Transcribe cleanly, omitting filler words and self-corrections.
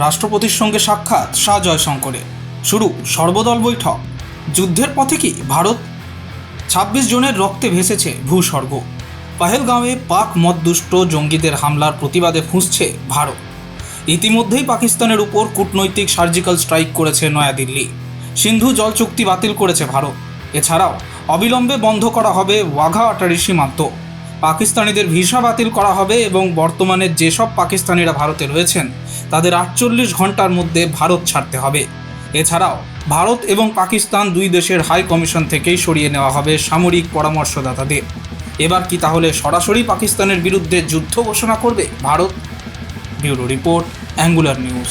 রাষ্ট্রপতির সঙ্গে সাক্ষাৎ শাহ জয়শঙ্করের। শুরু সর্বদল বৈঠক। যুদ্ধের পথে কি ভারত? ২৬ জনের রক্তে ভেসেছে ভূস্বর্গ। পহেলগাঁওয়ে পাক মদদুষ্ট জঙ্গিদের হামলার প্রতিবাদে ফুঁসছে ভারত। ইতিমধ্যেই পাকিস্তানের উপর কূটনৈতিক সার্জিক্যাল স্ট্রাইক করেছে নয়াদিল্লি। সিন্ধু জল চুক্তি বাতিল করেছে ভারত। এছাড়াও অবিলম্বে বন্ধ করা হবে ওয়াঘা আটারি সীমান্ত। পাকিস্তানিদের ভিসা বাতিল করা হবে এবং বর্তমানে যেসব পাকিস্তানিরা ভারতে রয়েছেন তাদের ৪৮ ঘন্টার মধ্যে ভারত ছাড়তে হবে। এছাড়াও ভারত এবং পাকিস্তান দুই দেশের হাই কমিশন থেকেই সরিয়ে নেওয়া হবে সামরিক পরামর্শদাতাদের। এবার কি তাহলে সরাসরি পাকিস্তানের বিরুদ্ধে যুদ্ধ ঘোষণা করবে Bharat? Bureau report, angular news.